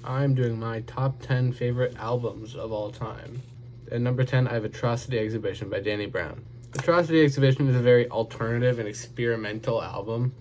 I'm doing my top 10 favorite albums of all time. At number 10, I have Atrocity Exhibition by Danny Brown. Atrocity Exhibition is a very alternative and experimental album,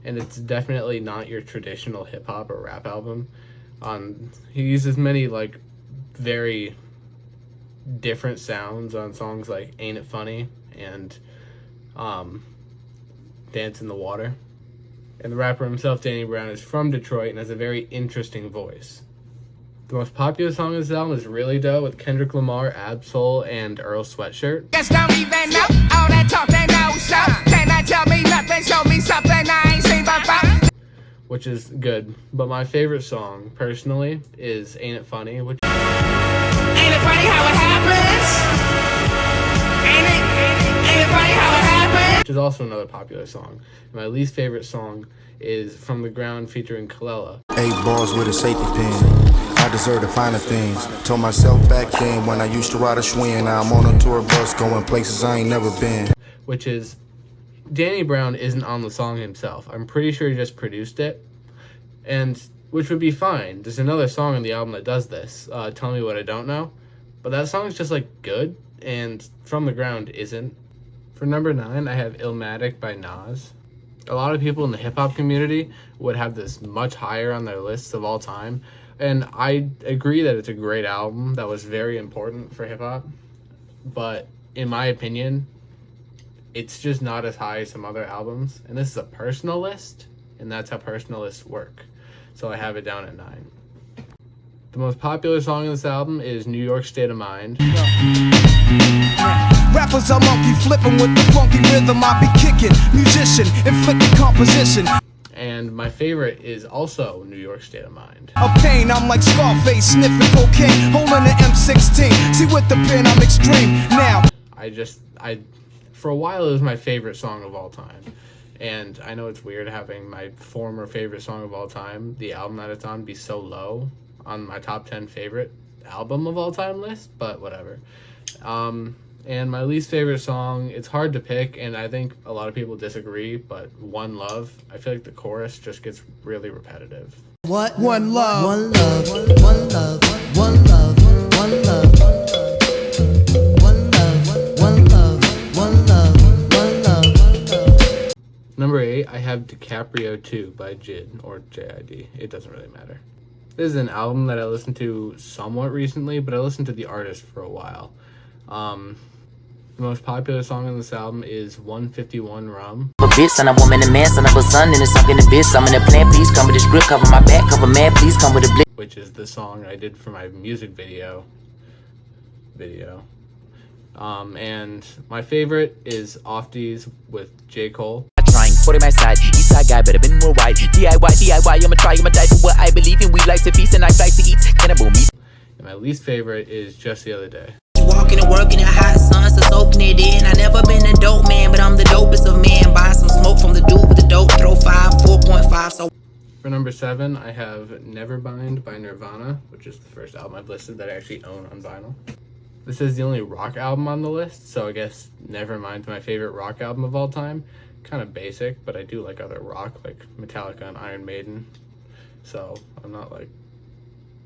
and it's definitely not your traditional hip-hop or rap album. He uses many, very different sounds on songs like Ain't It Funny and Dance in the Water. And the rapper himself, Danny Brown, is from Detroit and has a very interesting voice. The most popular song on this album is Really Dough with Kendrick Lamar, Ab-Soul, and Earl Sweatshirt. Guess don't even know all that talk they know so. Cannot tell me nothing, show me something I ain't seen before. Which is good, but my favorite song, personally, is Ain't It Funny, which Ain't it funny how it happens? Ain't it funny how it happens? is also another popular song. And my least favorite song is From the Ground featuring Kalela. 8 balls with a safety pin. I deserve the finer things. Told myself back then when I used to ride a Schwinn. Now I'm on a tour bus going places I ain't never been. Which is, Danny Brown isn't on the song himself. I'm pretty sure he just produced it. And, which would be fine. There's another song on the album that does this, Tell Me What I Don't Know. But that song's just, good, and From the Ground isn't. For number 9, I have Illmatic by Nas. A lot of people in the hip-hop community would have this much higher on their lists of all time. And I agree that it's a great album that was very important for hip-hop. But in my opinion, it's just not as high as some other albums. And this is a personal list, and that's how personal lists work. So I have it down at 9. The most popular song in this album is New York State of Mind. Rappers are monkey flipping with the funky rhythm I be kicking. Musician, inflicting composition. And my favorite is also New York State of Mind. A pain, I'm like Scarface, sniffing cocaine, holding the M16. See with the pen, I'm extreme. Now, for a while it was my favorite song of all time. And I know it's weird having my former favorite song of all time, the album that it's on, be so low on my top 10 favorite album of all time list, but whatever. And my least favorite song, it's hard to pick, and I think a lot of people disagree, but One Love, I feel like the chorus just gets really repetitive. what? One love. One love, one love, one love, one love, one love, one love, one love, one love. Number 8, I have DiCaprio 2 by JID, or J-I-D. It doesn't really matter. This is an album that I listened to somewhat recently, but I listened to the artist for a while. The most popular song on this album is 151 Rum. A bitch, son of a woman, a man, son of a son, and it's something a bitch. I'm in a plan, please come with this grip, cover my back, cover man, please come with a blick. Which is the song I did for my music video. And my favorite is Off These with J. Cole. Trying, 40 my side, east side guy, better been more wide. DIY, I'ma try, I'ma die for what I believe in. We like to feast and I like to eat cannibal meat. And my least favorite is Just the Other Day. Walking and working in hot sun, so soaking it in. I never been a dope man, but I'm the dopest of men. Buy some smoke from the dude with the dope, throw 4.5, so. For number 7, I have Nevermind by Nirvana, which is the first album I've listed that I actually own on vinyl. This is the only rock album on the list, so I guess Nevermind's my favorite rock album of all time. Kind of basic, but I do like other rock, like Metallica and Iron Maiden. So I'm not like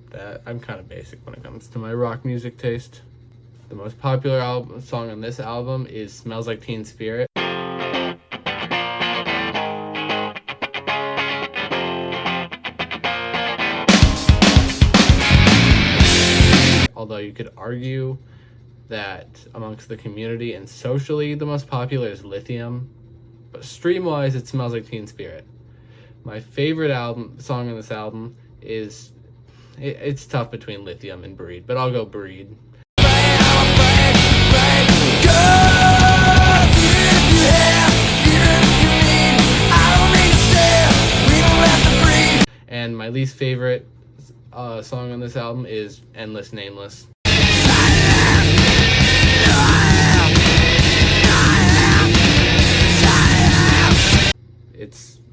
that. I'm kind of basic when it comes to my rock music taste. The most popular song on this album is Smells Like Teen Spirit. Although you could argue that amongst the community and socially, the most popular is Lithium. But stream-wise, it Smells Like Teen Spirit. My favorite song on this album is... It's tough between Lithium and Breed, but I'll go Breed. And my least favorite song on this album is Endless Nameless.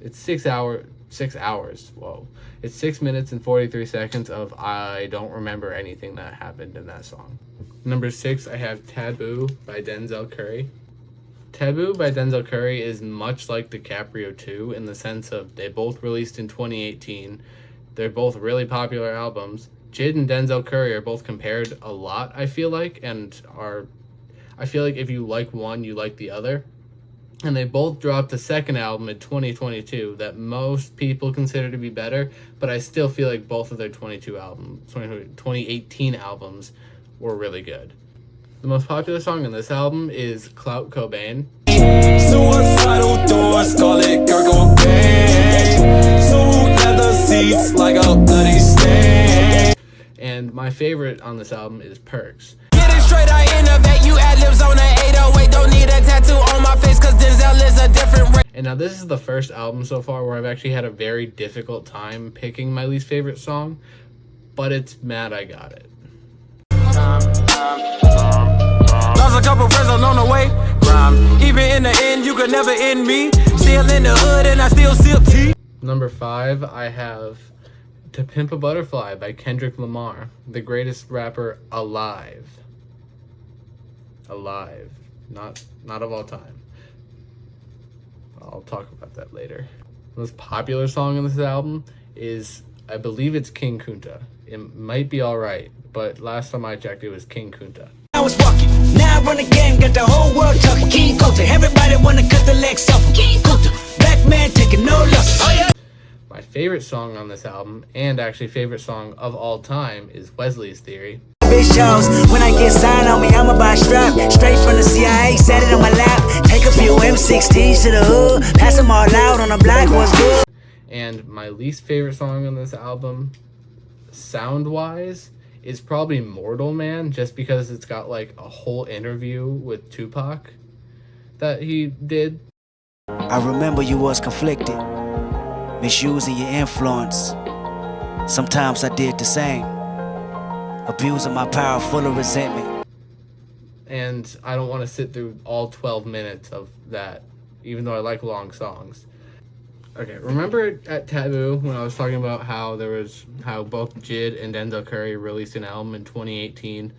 It's 6 hours. Whoa. It's 6 minutes and 43 seconds of I don't remember anything that happened in that song. Number 6, I have Taboo by Denzel Curry. Taboo by Denzel Curry is much like DiCaprio 2 in the sense of they both released in 2018. They're both really popular albums. Jid and Denzel Curry are both compared a lot, I feel like, I feel like if you like one, you like the other. And they both dropped a second album in 2022 that most people consider to be better, but I still feel like both of their 2018 albums were really good. The most popular song on this album is Clout Cobain. Suicidal thoughts, call it Kurt Cobain. Smooth leather seats like a bloody stain. And my favorite on this album is Perks. Get it straight, I innovate. You ad libs on an 808. Don't need a tattoo on my face, cause Denzel is a different race. And now this is the first album so far where I've actually had a very difficult time picking my least favorite song, but it's Mad I Got It. Lost a couple friends on the way. Even in the end, you could never end me. Still in the hood and I still sip tea. Number 5, I have To Pimp a Butterfly by Kendrick Lamar, the greatest rapper alive. Alive. Not of all time. I'll talk about that later. The most popular song on this album is, I believe it's King Kunta. It might be Alright, but last time I checked it was King Kunta. I was walking, now I run the game, got the whole world talking. King Kunta, everybody wanna cut the legs off. King Kunta, black man taking no loss. Oh yeah. My favorite song on this album, and actually favorite song of all time, is Wesley's Theory. Bitch shows, when I get signed on me, I'ma buy a strap. Straight from the CIA, set it on my lap. Take a few M16s to the hood, pass them all out on the block, what's good? And my least favorite song on this album, sound-wise, is probably Mortal Man, just because it's got like a whole interview with Tupac that he did. I remember you was conflicted, misusing your influence. Sometimes I did the same, abusing my power full of resentment. And I don't want to sit through all 12 minutes of that, even though I like long songs. Okay, remember at Taboo when I was talking about how both Jid and Denzel Curry released an album in 2018,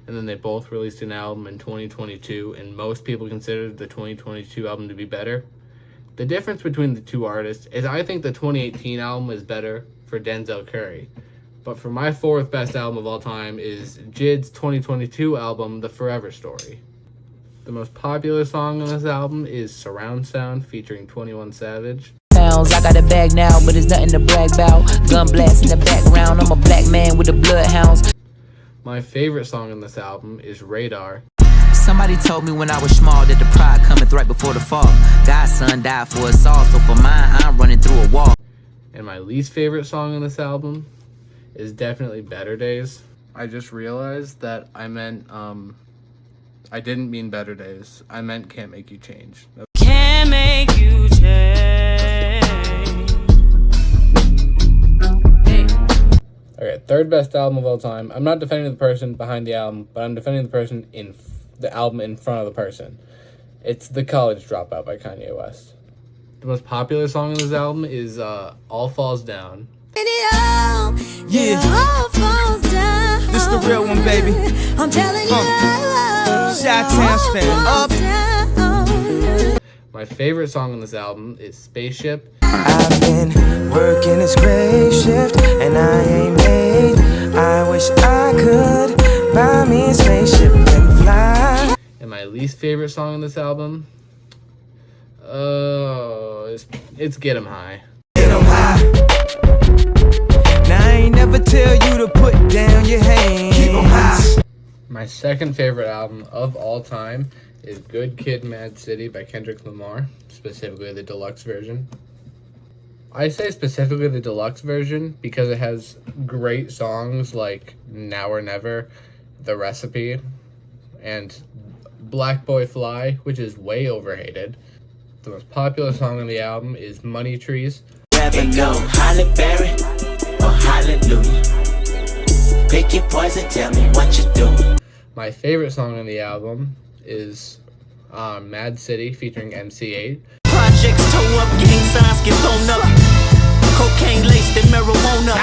and then they both released an album in 2022, and most people considered the 2022 album to be better? The difference between the two artists is I think the 2018 album is better for Denzel Curry. But for my fourth best album of all time is Jid's 2022 album, The Forever Story. The most popular song on this album is Surround Sound featuring 21 Savage. I got a bag now, but it's nothing to brag about. Gun blast in the background, I'm a black man with the bloodhounds. My favorite song on this album is Radar. Somebody told me when I was small that the pride cometh right before the fall. God's son died for us all, so for mine, I'm running through a wall. And my least favorite song on this album is definitely Better Days. I just realized that I meant, I didn't mean Better Days. I meant Can't Make You Change. Can't make you change. Okay, third best album of all time. I'm not defending the person behind the album, but I'm defending the person in the album in front of the person. It's The College Dropout by Kanye West. The most popular song on this album is All Falls Down. Yeah, all falls down. This the real one, baby. I'm telling you, Chi-Town stand up. My favorite song on this album is Spaceship. I've been working this great shift and I ain't made. I wish I could buy me a spaceship and fly. And my least favorite song on this album, it's Get 'Em High. Get 'em high. Now I ain't never tell you to put down your hands. Keep 'em high. My second favorite album of all time is Good Kid, Mad City by Kendrick Lamar, specifically the deluxe version. I say specifically the deluxe version because it has great songs like Now or Never, The Recipe, and Black Boy Fly, which is way overhated. The most popular song on the album is Money Trees. Rather go Halle Berry or Hallelujah. Pick your poison, tell me what you doing. My favorite song on the album is Mad City featuring MC8. Projects toe up, gang signs get thrown up. Cocaine laced in marijuana.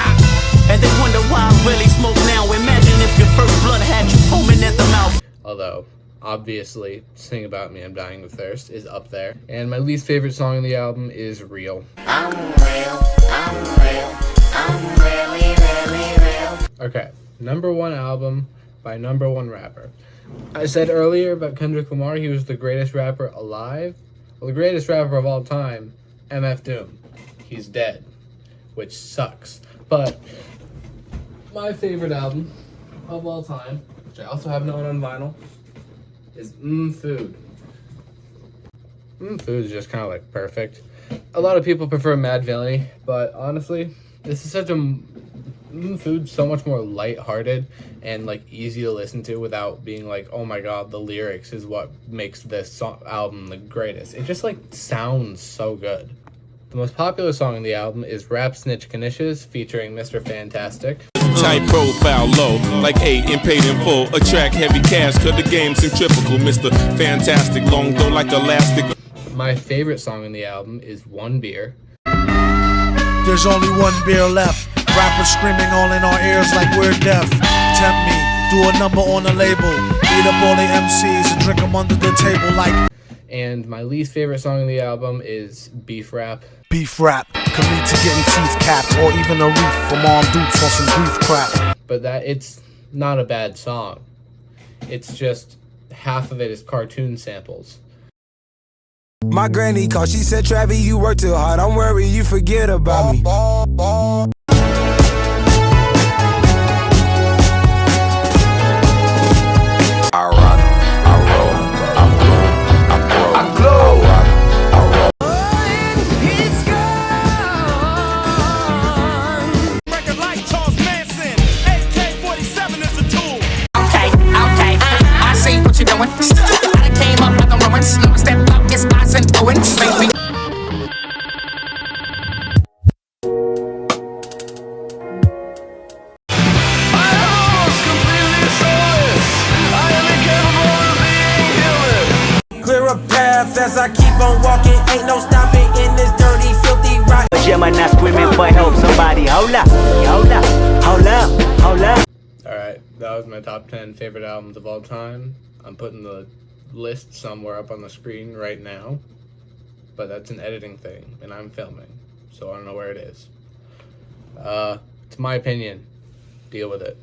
And they wonder why I really smoke now. Imagine if your first blood had you foaming at the mouth. Although, obviously, Sing About Me, I'm Dying of Thirst is up there. And my least favorite song on the album is Real. I'm real, I'm really, really real. Okay, number one album by number one rapper. I said earlier about Kendrick Lamar, he was the greatest rapper alive. Well, the greatest rapper of all time, MF Doom. He's dead, which sucks. But my favorite album of all time, which I also have known on vinyl, is Food. Food is just kind of like perfect. A lot of people prefer Mad Villainy, but honestly, this is such a Food's so much more lighthearted and like easy to listen to without being like, oh my god, the lyrics is what makes this album the greatest. It just like sounds so good. The most popular song in the album is Rap Snitch Knishes featuring Mr. Fantastic. Tight profile low, like 8 and paid in full. Attract heavy cash, cut the game centrifugal. Mr. Fantastic, long though like elastic. My favorite song in the album is One Beer. There's only one beer left. Rappers screaming all in our ears like we're deaf. Tempt me, do a number on a label. Beat up all the MCs and drink them under the table like. And my least favorite song in the album is Beef Rap. Beef rap could lead to getting teeth capped or even a reef from armed dudes on some grief crap. But it's not a bad song. It's just half of it is cartoon samples. My granny called, she said, Travis, you work too hard. I'm worried you forget about me. I rock, I roll, I blow, I grow, I glow, I rock, I roll. It's gone. Record like Charles Manson, AK-47 is a tool. Okay, I see what you're doing. I done came up like the Romans. Now step up, it's eyes and Owens. Baby. Clear a path as I keep on walking. Ain't no stopping in this dirty, filthy rock. But you might not screaming for help. Somebody hold up, hold up, hold up, hold up. Alright, that was my top 10 favorite albums of all time. I'm putting the list somewhere up on the screen right now. But that's an editing thing, and I'm filming. So I don't know where it is. It's my opinion. Deal with it.